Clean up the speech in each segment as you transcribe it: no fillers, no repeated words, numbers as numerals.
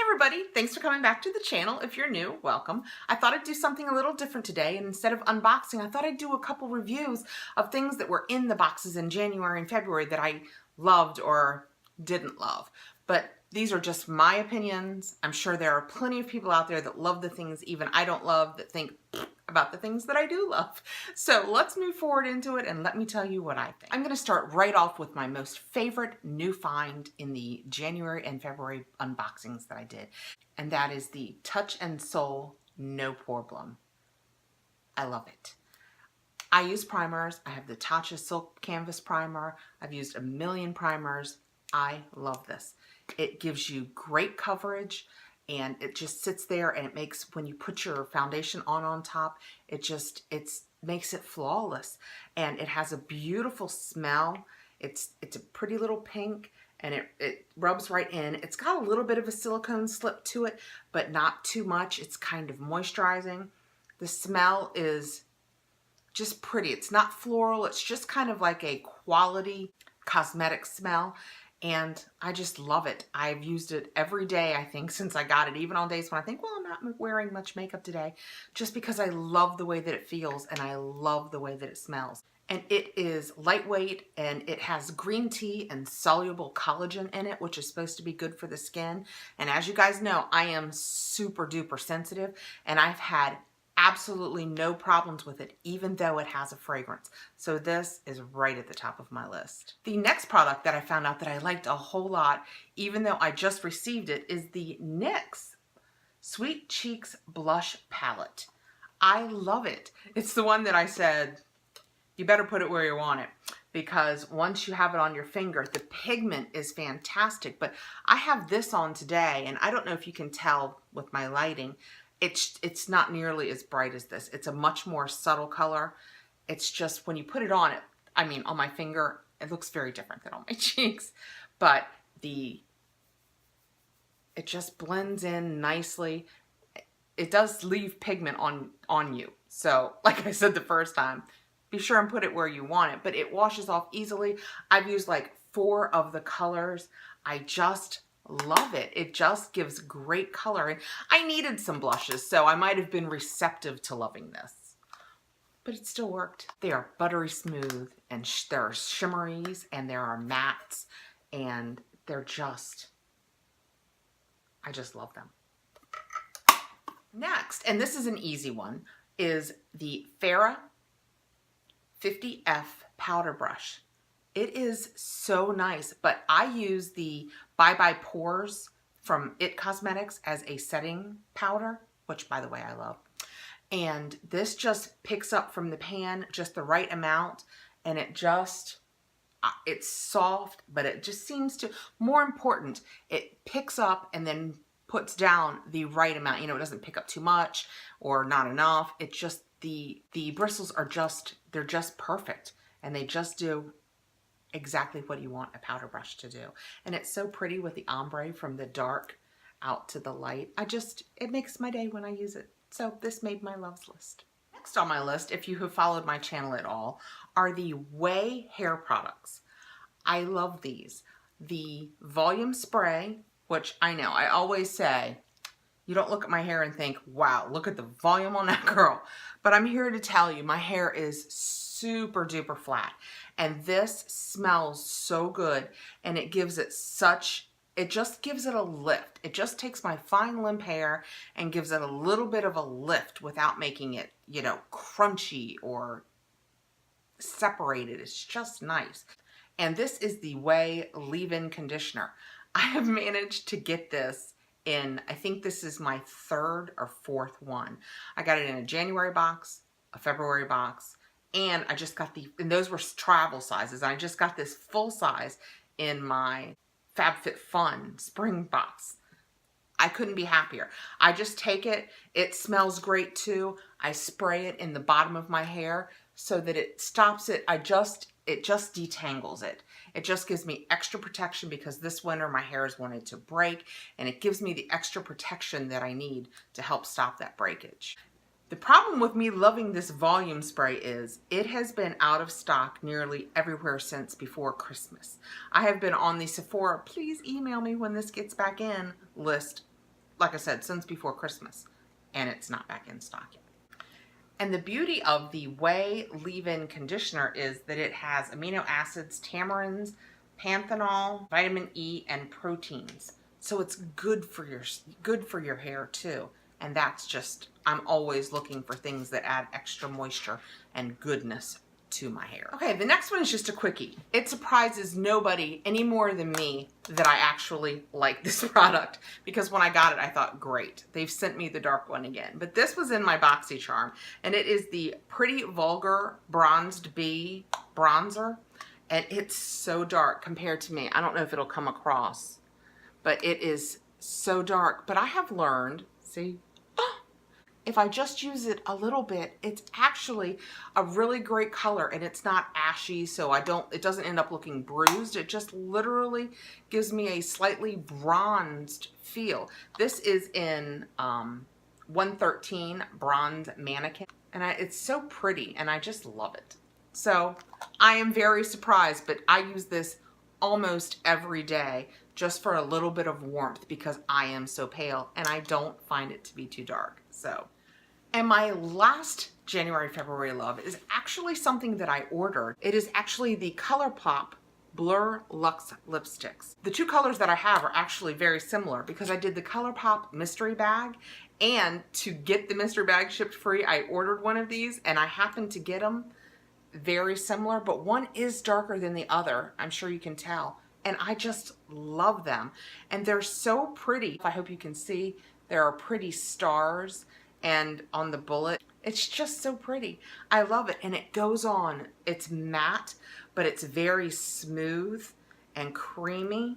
everybody, thanks for coming back to the channel. If you're new, welcome. I thought I'd do something a little different today, and instead of unboxing, I thought I'd do a couple reviews of things that were in the boxes in January and February that I loved or didn't love. But these are just my opinions. I'm sure there are plenty of people out there that love the things even I don't love, that think about the things that I do love. So let's move forward into it and let me tell you what I think. I'm going to start right off with my most favorite new find in the January and February unboxings that I did, and that is the Touch and Soul No Problem. I love it. I use primers. I have the Tatcha Silk Canvas Primer. I've used a million primers. I love this. It gives you great coverage, and it just sits there, and it makes, when you put your foundation on top, it makes it flawless. And it has a beautiful smell. It's a pretty little pink, and it rubs right in. It's got a little bit of a silicone slip to it, but not too much. It's kind of moisturizing. The smell is just pretty. It's not floral. It's just kind of like a quality cosmetic smell. And I just love it. I've used it every day, I think, since I got it, even on days when I think, well, I'm not wearing much makeup today, just because I love the way that it feels and I love the way that it smells. And it is lightweight, and it has green tea and soluble collagen in it, which is supposed to be good for the skin. And as you guys know, I am super duper sensitive, and I've had absolutely no problems with it, even though it has a fragrance. So this is right at the top of my list. The next product that I found out that I liked a whole lot, even though I just received it, is the NYX Sweet Cheeks Blush Palette. I love it. It's the one that I said, you better put it where you want it, because once you have it on your finger, the pigment is fantastic. But I have this on today, and I don't know if you can tell with my lighting, it's not nearly as bright as this. It's a much more subtle color. It's just when you put it on, I mean, on my finger, it looks very different than on my cheeks. But it just blends in nicely. It does leave pigment on you. So, like I said the first time, be sure and put it where you want it. But it washes off easily. I've used like 4 of the colors. I just love it. It just gives great color. And I needed some blushes, so I might have been receptive to loving this, but it still worked. They are buttery smooth, and there are shimmeries, and there are mattes, and they're just, I just love them. Next, and this is an easy one, is the Farrah 50F powder brush. It is so nice, but I use the Bye Bye Pores from It Cosmetics as a setting powder, which, by the way, I love. And this just picks up from the pan just the right amount, and it's soft, but it just seems to, more important, it picks up and then puts down the right amount. You know, it doesn't pick up too much or not enough. It's just the bristles are they're just perfect, and they just do exactly what you want a powder brush to do. And it's so pretty with the ombre from the dark out to the light. It makes my day when I use it. So this made my loves list. Next on my list, if you have followed my channel at all, are the Way hair products. I love these. The volume spray, which I know, I always say, you don't look at my hair and think, wow, look at the volume on that girl. But I'm here to tell you, my hair is super duper flat. And this smells so good, and it gives it it just gives it a lift. It just takes my fine limp hair and gives it a little bit of a lift without making it, you know, crunchy or separated. It's just nice. And this is the Way Leave-In Conditioner. I have managed to get this in, I think this is my 3rd or 4th one. I got it in a January box, a February box, and I just got and those were travel sizes. I just got this full size in my FabFitFun spring box. I couldn't be happier. I just take it. It smells great too. I spray it in the bottom of my hair so that it stops it. It just detangles it. It just gives me extra protection, because this winter my hair has wanted to break, and it gives me the extra protection that I need to help stop that breakage. The problem with me loving this volume spray is it has been out of stock nearly everywhere since before Christmas. I have been on the Sephora, please email me when this gets back in list like I said, since before Christmas, and it's not back in stock yet. And the beauty of the Way Leave-In Conditioner is that it has amino acids, tamarins, panthenol, vitamin E, and proteins. So it's good for your hair too. And that's just, I'm always looking for things that add extra moisture and goodness to my hair. Okay, the next one is just a quickie. It surprises nobody any more than me that I actually like this product, because when I got it, I thought, great, they've sent me the dark one again. But this was in my Boxycharm, and it is the Pretty Vulgar Bronzed Bee Bronzer, and it's so dark compared to me. I don't know if it'll come across, but it is so dark. But I have learned, see, if I just use it a little bit, it's actually a really great color, and it's not ashy, so it doesn't end up looking bruised. It just literally gives me a slightly bronzed feel. This is in 113 Bronze Mannequin, and it's so pretty, and I just love it. So I am very surprised, but I use this almost every day just for a little bit of warmth because I am so pale, and I don't find it to be too dark. So. And my last January, February love is actually something that I ordered. It is actually the Colourpop Blur Luxe lipsticks. The two colors that I have are actually very similar because I did the Colourpop mystery bag, and to get the mystery bag shipped free, I ordered one of these, and I happened to get them very similar, but one is darker than the other. I'm sure you can tell. And I just love them. And they're so pretty. I hope you can see there are pretty stars. And on the bullet, it's just so pretty. I love it, and it goes on. It's matte, but it's very smooth and creamy.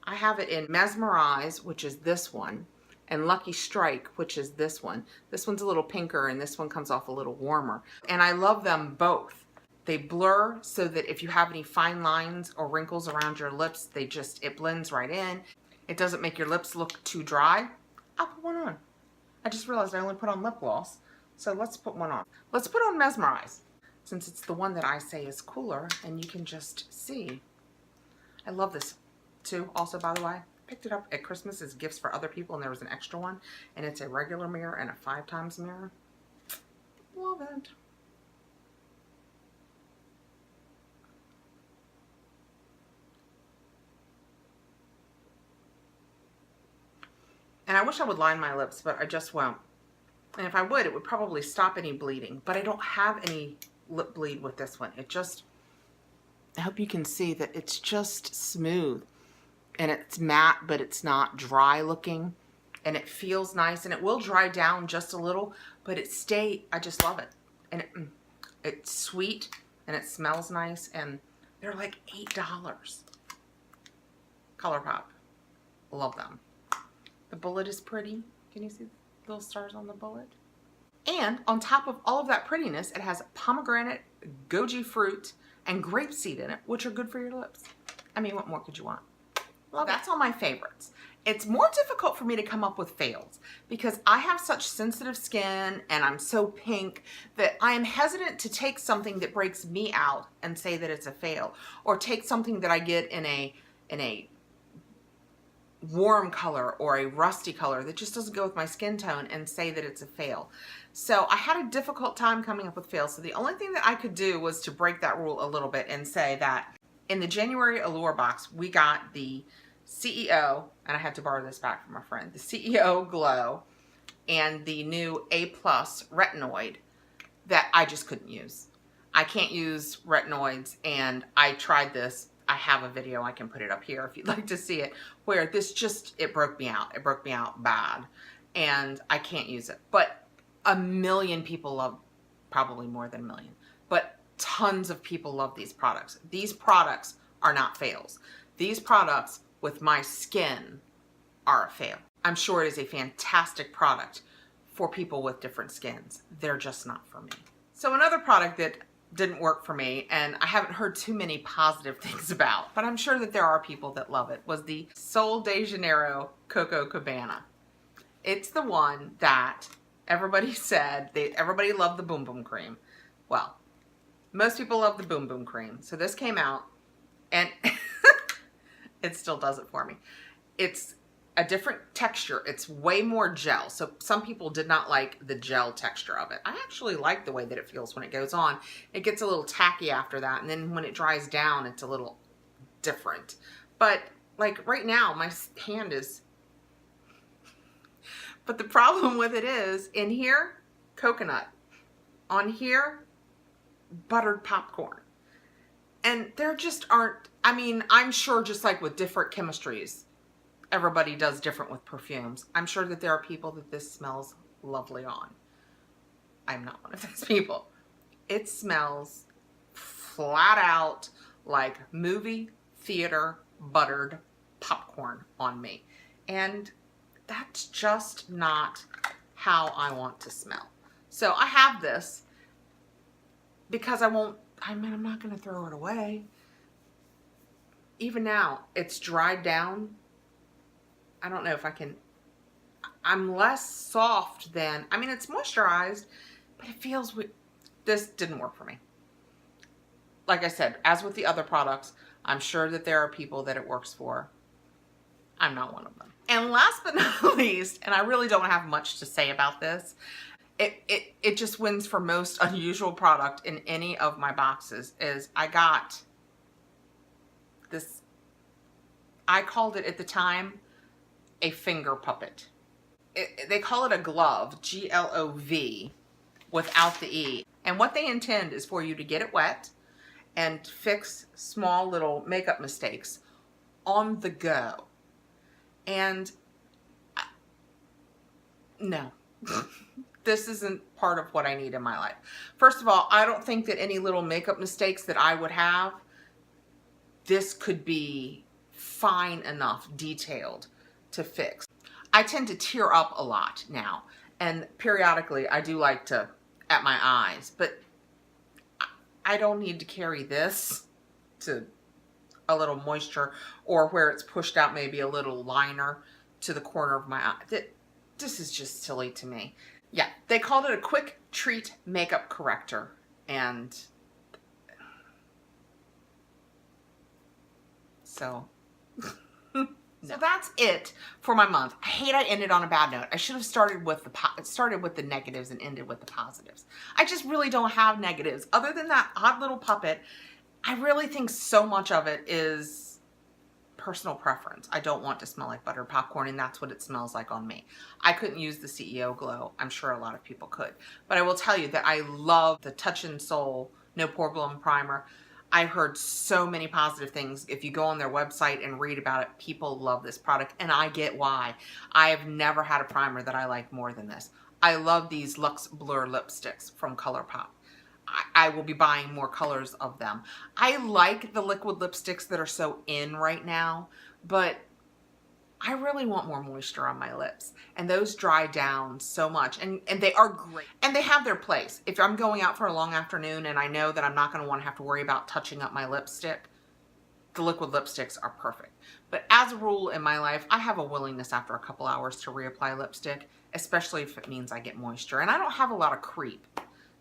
I have it in Mesmerize, which is this one, and Lucky Strike, which is this one. This one's a little pinker, and this one comes off a little warmer. And I love them both. They blur so that if you have any fine lines or wrinkles around your lips, it blends right in. It doesn't make your lips look too dry. I'll put one on. I just realized I only put on lip gloss, so let's put one on. Let's put on Mesmerize, since it's the one that I say is cooler, and you can just see. I love this too, also, by the way. Picked it up at Christmas as gifts for other people, and there was an extra one, and it's a regular mirror and a 5x mirror. Love it. And I wish I would line my lips, but I just won't. And if I would, it would probably stop any bleeding. But I don't have any lip bleed with this one. I hope you can see that it's just smooth. And it's matte, but it's not dry looking. And it feels nice. And it will dry down just a little, but I just love it. And it's sweet, and it smells nice. And they're like $8. Colourpop. Love them. The bullet is pretty. Can you see the little stars on the bullet? And on top of all of that prettiness, it has pomegranate, goji fruit, and grapeseed in it, which are good for your lips. I mean, what more could you want? Well, that's all my favorites. It's more difficult for me to come up with fails because I have such sensitive skin and I'm so pink that I am hesitant to take something that breaks me out and say that it's a fail, or take something that I get in a warm color or a rusty color that just doesn't go with my skin tone and say that it's a fail. So I had a difficult time coming up with fails. So the only thing that I could do was to break that rule a little bit and say that in the January Allure box, we got the CEO, and I had to borrow this back from a friend, the CEO Glow and the new A+ Retinoid that I just couldn't use. I can't use retinoids, and I tried this. I have a video, I can put it up here if you'd like to see it, where this it broke me out. It broke me out bad, and I can't use it. But a million people love, probably more than a million, but tons of people love these products. These products are not fails. These products with my skin are a fail. I'm sure it is a fantastic product for people with different skins. They're just not for me. So another product that didn't work for me, and I haven't heard too many positive things about, but I'm sure that there are people that love it, was the Sol de Janeiro Coco Cabana. It's the one that everybody said, everybody loved the Boom Boom Cream. Well, most people love the Boom Boom Cream. So this came out, and it still does it for me. It's a different texture. It's way more gel. So some people did not like the gel texture of it. I actually like the way that it feels when it goes on. It gets a little tacky after that, and then when it dries down, it's a little different. But like right now, my hand is... But the problem with it is, in here, coconut. On here, buttered popcorn. And there just aren't, I mean, I'm sure just like with different chemistries, everybody does different with perfumes. I'm sure that there are people that this smells lovely on. I'm not one of those people. It smells flat out like movie theater buttered popcorn on me. And that's just not how I want to smell. So I have this because I'm not going to throw it away. Even now, it's dried down. I don't know if I can, I'm less soft than, I mean, it's moisturized, but it feels weird. This didn't work for me. Like I said, as with the other products, I'm sure that there are people that it works for. I'm not one of them. And last but not least, and I really don't have much to say about this, it just wins for most unusual product in any of my boxes, is I got this, I called it at the time a finger puppet. They call it a glove, G-L-O-V, without the E. And what they intend is for you to get it wet and fix small little makeup mistakes on the go. And no, this isn't part of what I need in my life. First of all, I don't think that any little makeup mistakes that I would have, this could be fine enough, detailed to fix. I tend to tear up a lot now, and periodically I do like to, at my eyes, but I don't need to carry this to a little moisture, or where it's pushed out maybe a little liner to the corner of my eye. This is just silly to me. Yeah, they called it a quick treat makeup corrector, and so no. So that's it for my month. I hate I ended on a bad note. I should have started with the negatives and ended with the positives. I just really don't have negatives. Other than that odd little puppet, I really think so much of it is personal preference. I don't want to smell like buttered popcorn, and that's what it smells like on me. I couldn't use the CEO Glow. I'm sure a lot of people could. But I will tell you that I love the Touch in Soul No Pore Bloom Primer. I've heard so many positive things. If you go on their website and read about it, people love this product, and I get why. I have never had a primer that I like more than this. I love these Luxe Blur lipsticks from Colourpop. I will be buying more colors of them. I like the liquid lipsticks that are so in right now, but I really want more moisture on my lips, and those dry down so much, and they are great, and they have their place. If I'm going out for a long afternoon and I know that I'm not going to want to have to worry about touching up my lipstick, the liquid lipsticks are perfect. But as a rule in my life, I have a willingness after a couple hours to reapply lipstick, especially if it means I get moisture, and I don't have a lot of creep.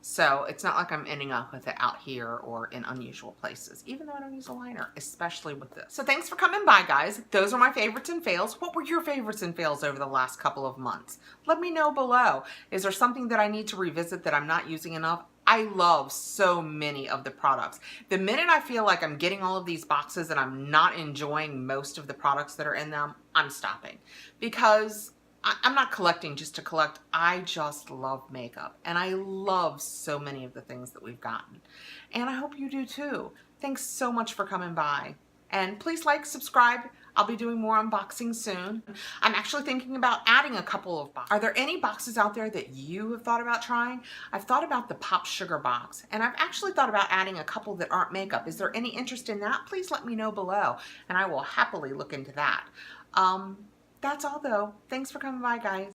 So it's not like I'm ending up with it out here or in unusual places, even though I don't use a liner, especially with this. So thanks for coming by, guys. Those are my favorites and fails. What were your favorites and fails over the last couple of months? Let me know below. Is there something that I need to revisit that I'm not using enough? I love so many of the products. The minute I feel like I'm getting all of these boxes and I'm not enjoying most of the products that are in them, I'm stopping, because I'm not collecting just to collect. I just love makeup, and I love so many of the things that we've gotten, and I hope you do too. Thanks so much for coming by, and please like, subscribe. I'll be doing more unboxing soon. I'm actually thinking about adding a couple of boxes. Are there any boxes out there that you have thought about trying? I've thought about the Pop Sugar box, and I've actually thought about adding a couple that aren't makeup. Is there any interest in that? Please let me know below, and I will happily look into that. That's all though. Thanks for coming by, guys.